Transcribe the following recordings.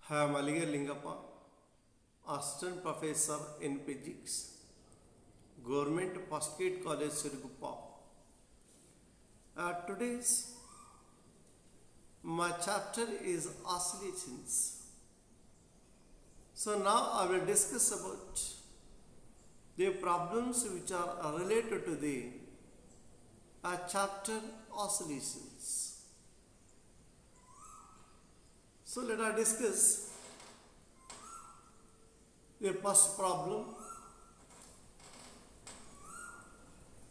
I am Aligar Lingappa, Assistant Professor in Physics, Government First Grade College, Siruguppa. Today's my chapter is oscillations. So now I will discuss about the problems which are related to the chapter oscillations. So let us discuss the first problem.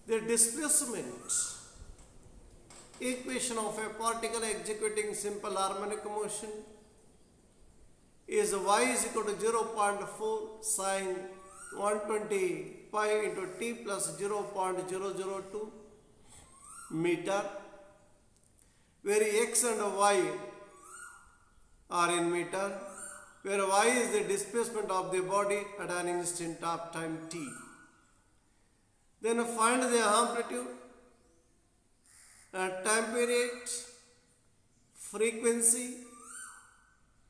The displacement equation of a particle executing simple harmonic motion is y is equal to 0.4 sine 120 pi into t plus 0.002 meter, where x and y are in meter, where y is the displacement of the body at an instant of time t. Then find the amplitude, time period, frequency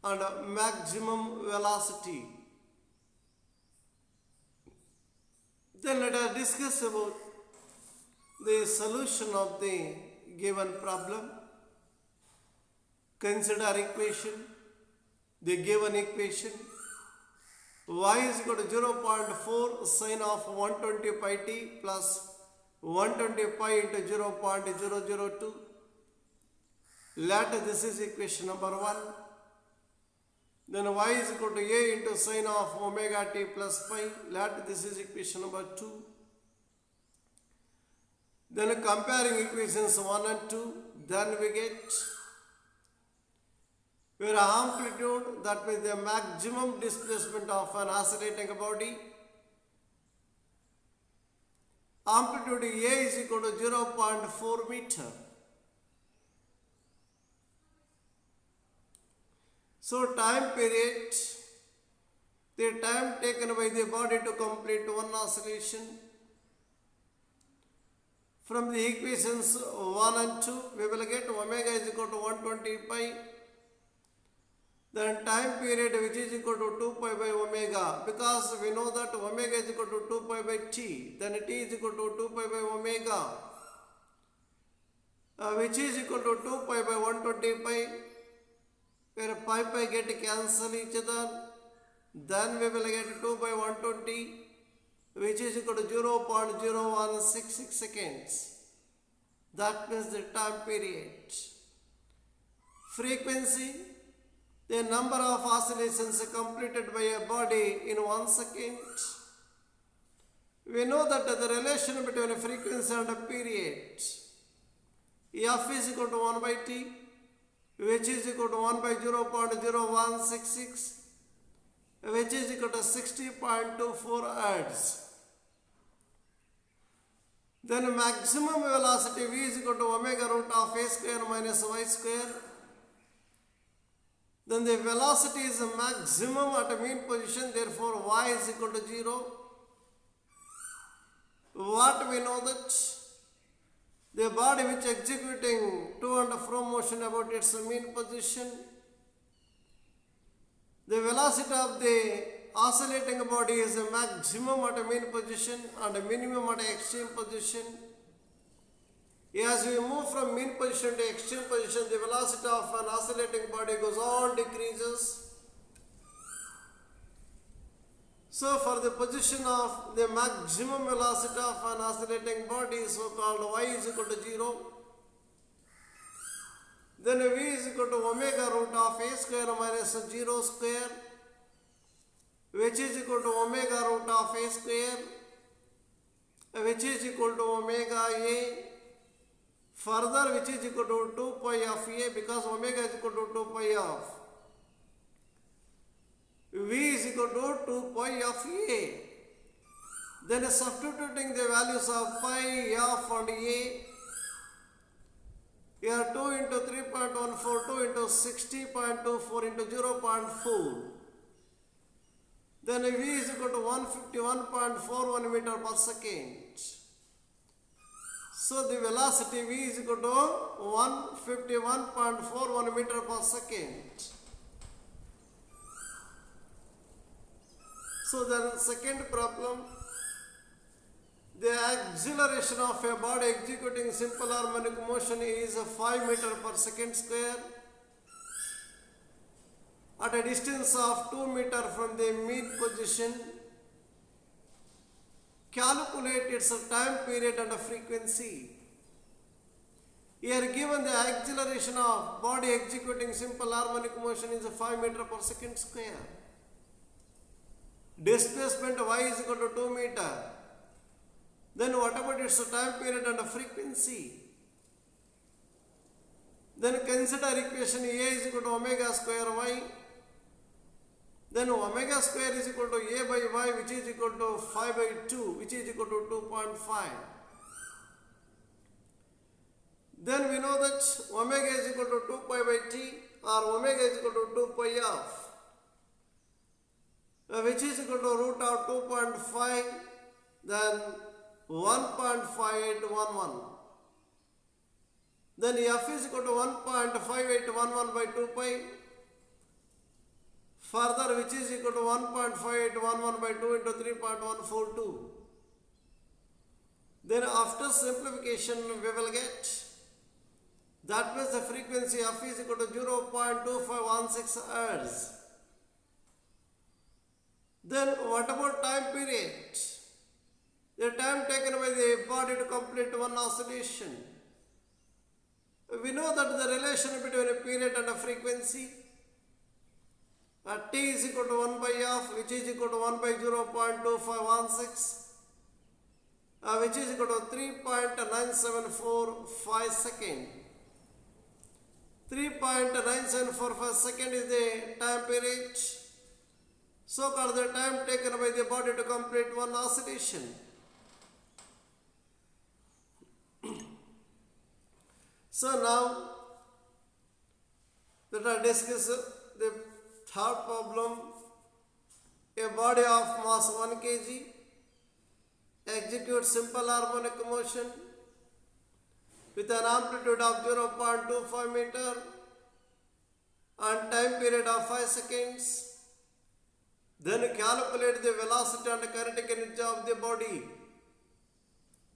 and maximum velocity. Then let us discuss about the solution of the given problem. Consider equation, the given equation y is equal to 0.4 sine of 120 pi t plus 120 pi into 0.002. Let this is equation number 1. Then y is equal to a into sine of omega t plus pi. Let this is equation number 2. Then comparing equations 1 and 2, then we get where amplitude, that means the maximum displacement of an oscillating body, amplitude A is equal to 0.4 meter. So time period, the time taken by the body to complete one oscillation. From the equations 1 and 2, we will get omega is equal to 120 pi. Then time period which is equal to 2 pi by omega, because we know that omega is equal to 2 pi by t, then t is equal to 2 pi by omega, which is equal to 2 pi by 120 pi, where pi get cancel each other, then we will get 2 by 120, which is equal to 0.0166 seconds. That means the time period. Frequency, the number of oscillations completed by a body in 1 second. We know that the relation between frequency and a period, f is equal to 1 by t, which is equal to 1 by 0.0166, which is equal to 60.24 hertz. Then maximum velocity v is equal to omega root of a square minus y square. Then the velocity is maximum at a mean position, therefore y is equal to 0. What we know that the body which executing to and fro motion about its mean position, the velocity of the oscillating body is a maximum at a mean position and a minimum at extreme position. As we move from mean position to extreme position, the velocity of an oscillating body goes on decreases. So for the position of the maximum velocity of an oscillating body, so called y is equal to 0. Then v is equal to omega root of a square minus 0 square, which is equal to omega root of a square, which is equal to omega a. Further, which is equal to 2 pi of a, because omega is equal to 2 pi of v is equal to 2 pi of a. Then substituting the values of pi, f and a, here 2 into 3.14, 2 into 60.24 into 0.4. Then v is equal to 151.41 meter per second. So the velocity v is equal to 151.41 meter per second. So then second problem, the acceleration of a body executing simple harmonic motion is 5 meter per second square at a distance of 2 meter from the mean position. Calculate its time period and frequency. Here given the acceleration of body executing simple harmonic motion is 5 meter per second square. Displacement y is equal to 2 meter. Then what about its time period and frequency? Then consider equation A is equal to omega square y. Then omega square is equal to A by y, which is equal to 5 by 2, which is equal to 2.5. Then we know that omega is equal to 2 pi by t, or omega is equal to 2 pi of, which is equal to root of 2.5, then 1.5811. Then f is equal to 1.5811 by 2 pi. Further, which is equal to 1.5811 by 2 into 3.142. Then after simplification, we will get, that means the frequency f is equal to 0.2516 Hz. Then what about time period? The time taken by the body to complete one oscillation. We know that the relation between a period and a frequency, t is equal to 1 by f, which is equal to 1 by 0.2516, which is equal to 3.9745 second. 3.9745 second is the time period, so called the time taken by the body to complete one oscillation. So now let us discuss the third problem. A body of mass 1 kg executes simple harmonic motion with an amplitude of 0.25 meter and time period of 5 seconds. Then calculate the velocity and kinetic energy of the body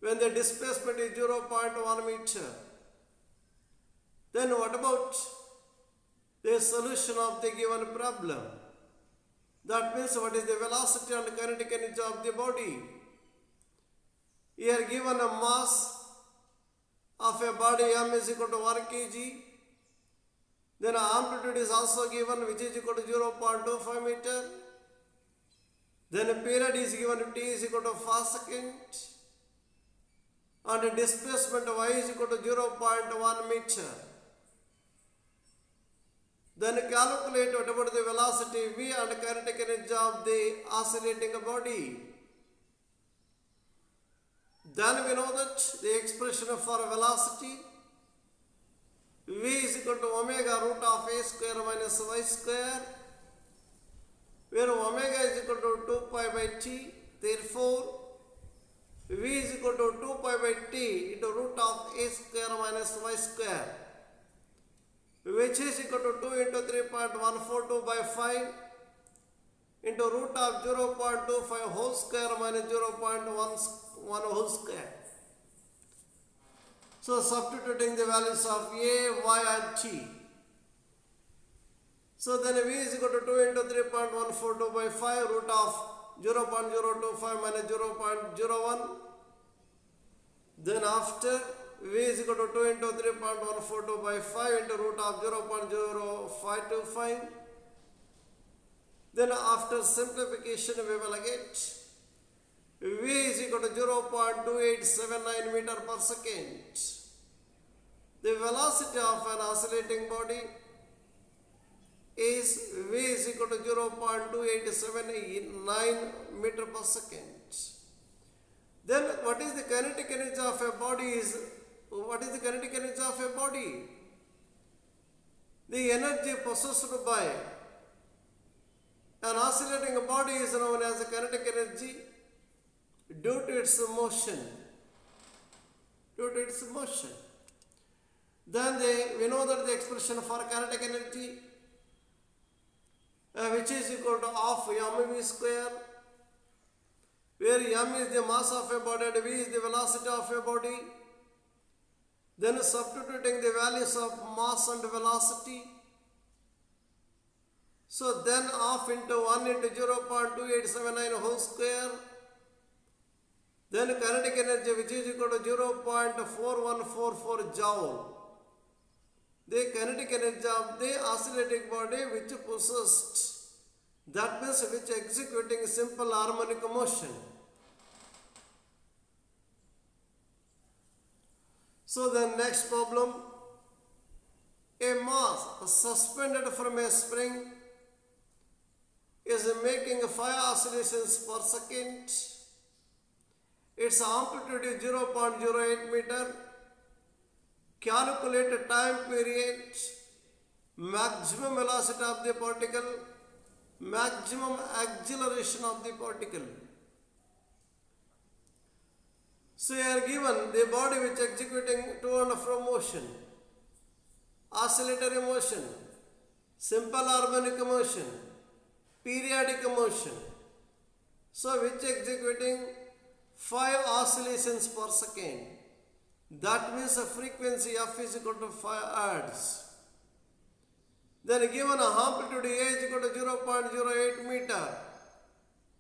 when the displacement is 0.1 meter. Then what about the solution of the given problem? That means what is the velocity and kinetic energy of the body? Here given a mass of a body m is equal to 1 kg. Then amplitude is also given, which is equal to 0.25 meter. Then a period is given, t is equal to 5 seconds. And a displacement y is equal to 0.1 meter. Then calculate what about the velocity v and kinetic energy of the oscillating body. Then we know that the expression for velocity, v is equal to omega root of a square minus y square, where omega is equal to 2 pi by t. Therefore, v is equal to 2 pi by t into root of a square minus y square, which is equal to 2 into 3.142 by 5 into root of 0.25 whole square minus 0.11 whole square. So substituting the values of a, y and t. So then v is equal to 2 into 3.142 by 5 root of 0.025 minus 0.01. Then after v is equal to 2 into 3.142 by 5 into root of 0.0525. Then after simplification we will get v is equal to 0.2879 meter per second. The velocity of an oscillating body is v is equal to 0.2879 meter per second. Then what is the kinetic energy of a body what is the kinetic energy of a body? The energy possessed by an oscillating body is known as the kinetic energy due to its motion. Then we know that the expression for kinetic energy, which is equal to half mv square where m is the mass of a body and v is the velocity of a body. Then substituting the values of mass and velocity. So then half into 1 into 0.2879 whole square. Then kinetic energy which is equal to 0.4144 joule. The kinetic energy of the oscillating body which possessed, that means which executing simple harmonic motion. So the next problem, a mass suspended from a spring is making 5 oscillations per second. Its amplitude is 0.08 meter. Calculate time period, maximum velocity of the particle, maximum acceleration of the particle. So you are given the body which executing to and fro motion, oscillatory motion, simple harmonic motion, periodic motion. So which executing 5 oscillations per second. That means a frequency f is equal to 5 Hz. Then given a amplitude A is equal to 0.08 meter.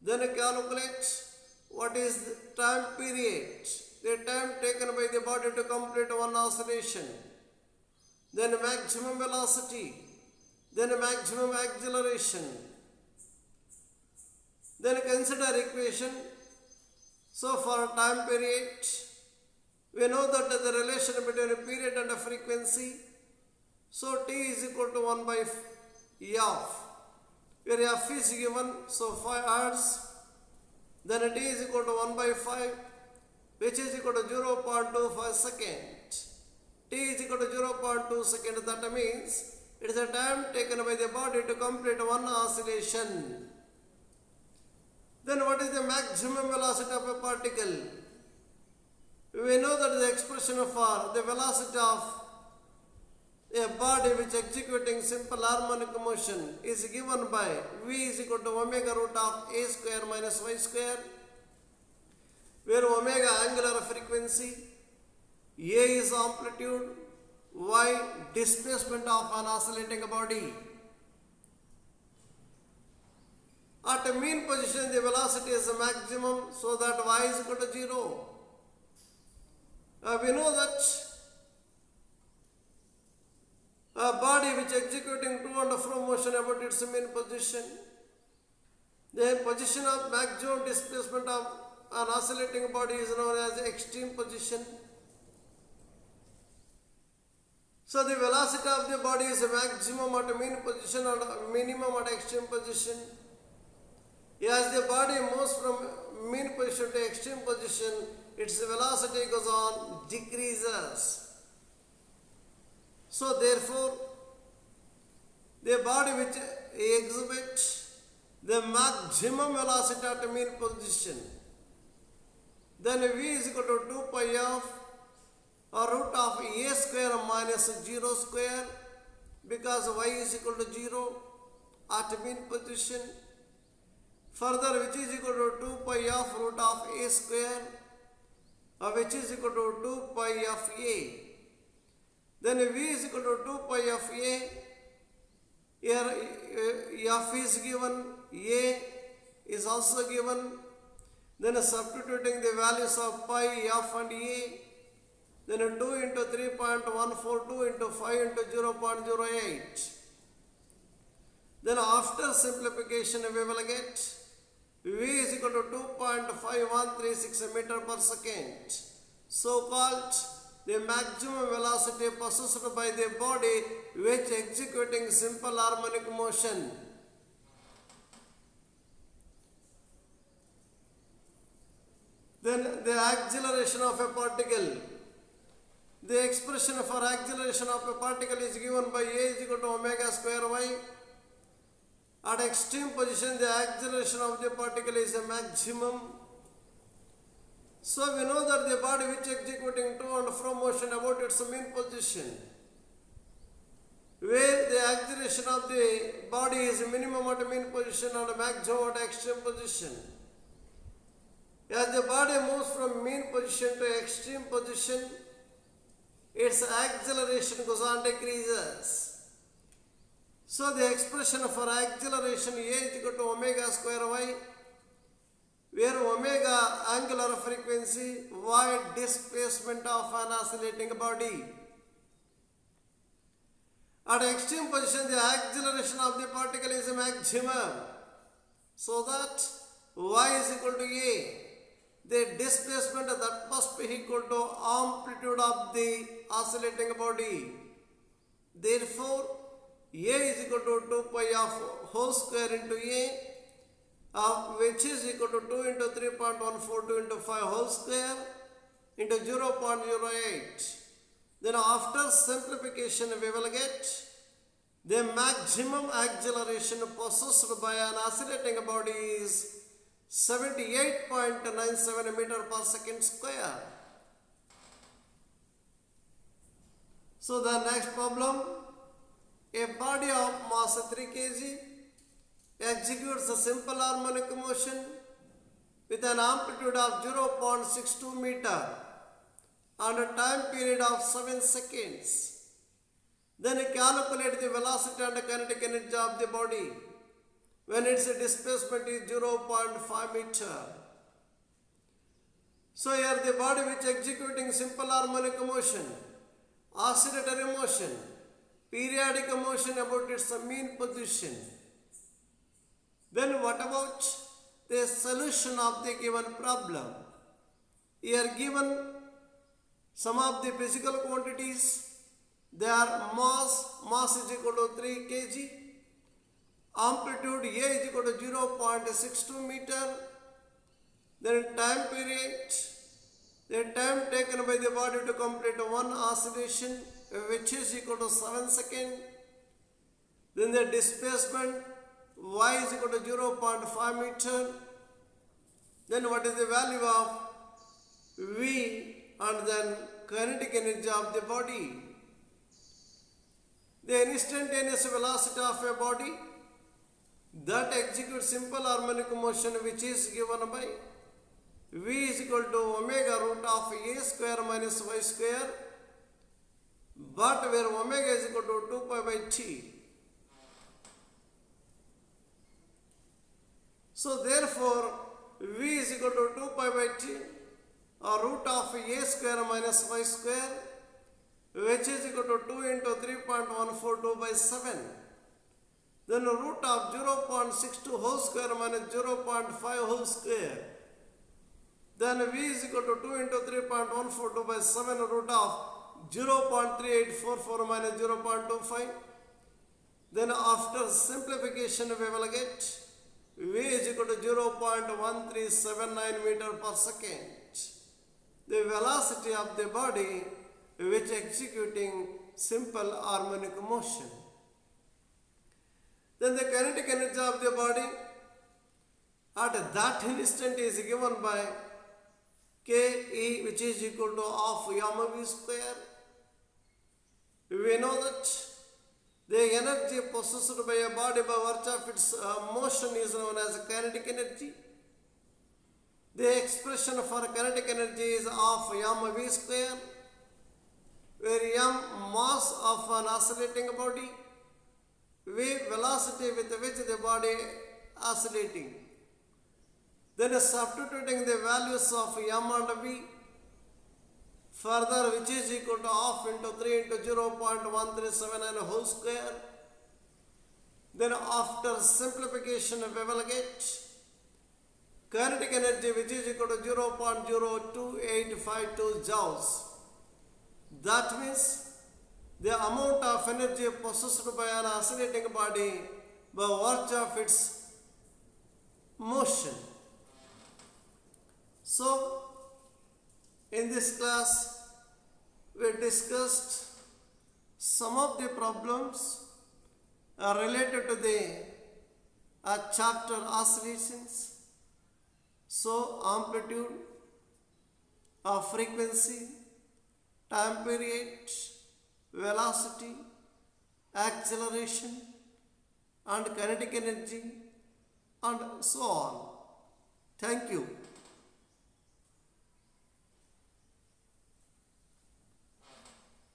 Then calculate what is the time period, the time taken by the body to complete one oscillation. Then maximum velocity. Then maximum acceleration. Then consider equation. So for time period, we know that the relation between a period and a frequency. So T is equal to 1 by f. Where f is given, so 5 Hz. Then T is equal to 1 by 5, which is equal to 0.25 second. T is equal to 0.2 second. That means it is a time taken by the body to complete one oscillation. Then what is the maximum velocity of a particle? We know that the expression for the velocity of a body which executing simple harmonic motion is given by v is equal to omega root of a square minus y square, where omega angular frequency, a is amplitude, y displacement of an oscillating body. At a mean position the velocity is maximum, so that y is equal to 0. We know that a body which executing to and fro motion about its mean position, the position of maximum displacement of an oscillating body is known as extreme position. So the velocity of the body is maximum at mean position and minimum at extreme position. As the body moves from mean position to extreme position, its velocity goes on, decreases. So therefore, the body which exhibits the maximum velocity at mean position, then v is equal to 2 pi of root of a square minus 0 square, because y is equal to 0 at mean position. Further, which is equal to 2 pi of root of a square, which is equal to 2 pi of a. Then v is equal to 2 pi of a. Here f is given, a is also given. Then substituting the values of pi, f and a. Then 2 into 3.142 into 5 into 0.08. Then after simplification we will get v is equal to 2.5136 meter per second. So called the maximum velocity possessed by the body which executing simple harmonic motion. Then the acceleration of a particle. The expression for acceleration of a particle is given by a is equal to omega square y. At extreme position, the acceleration of the particle is a maximum. So we know that the body which executing to and fro motion about its mean position, where the acceleration of the body is minimum at mean position and maximum at extreme position. As the body moves from mean position to extreme position, its acceleration goes on decreases. So the expression for acceleration A is equal to omega square y, where omega angular frequency, y displacement of an oscillating body. At extreme position, the acceleration of the particle is maximum, so that y is equal to A. The displacement that must be equal to amplitude of the oscillating body. Therefore, A is equal to 2 pi of whole square into A, which is equal to 2 into 3.142 into 5 whole square into 0.08. Then after simplification, we will get the maximum acceleration possessed by an oscillating body is 78.97 meter per second square. So the next problem, a body of mass 3 kg executes a simple harmonic motion with an amplitude of 0.62 meter and a time period of 7 seconds. Then calculate the velocity and kinetic energy of the body when its displacement is 0.5 meter. So here the body which executing simple harmonic motion, oscillatory motion, periodic motion about its mean position. Then what about the solution of the given problem? Here given some of the physical quantities. They are mass is equal to 3 kg, amplitude A is equal to 0.62 meter, then time period, the time taken by the body to complete one oscillation, which is equal to 7 seconds, then the displacement y is equal to 0.5 meter, then what is the value of V, and then kinetic energy of the body. The instantaneous velocity of a body that executes simple harmonic motion, which is given by V is equal to omega root of A square minus y square, but where omega is equal to 2 pi by t. So therefore, V is equal to 2 pi by t, or root of A square minus y square, which is equal to 2 into 3.142 by 7. Then root of 0.62 whole square minus 0.5 whole square. Then V is equal to 2 into 3.142 by 7 root of 0.3844 minus 0.25. Then after simplification, we will get V is equal to 0.1379 meter per second. The velocity of the body which executing simple harmonic motion. Then the kinetic energy of the body at that instant is given by Ke, which is equal to half m v square. We know that the energy possessed by a body by virtue of its motion is known as kinetic energy. The expression for kinetic energy is half m v square, where m mass of an oscillating body, v velocity with which the body oscillating. Then substituting the values of m and v further, which is equal to half into 3 into 0.1379 whole square. Then after simplification, we will get kinetic energy, which is equal to 0.02852 joules. That means the amount of energy possessed by an oscillating body by virtue of its motion. So, in this class, we discussed some of the problems related to the chapter oscillations. So, amplitude, frequency, time period, velocity, acceleration, and kinetic energy, and so on. Thank you.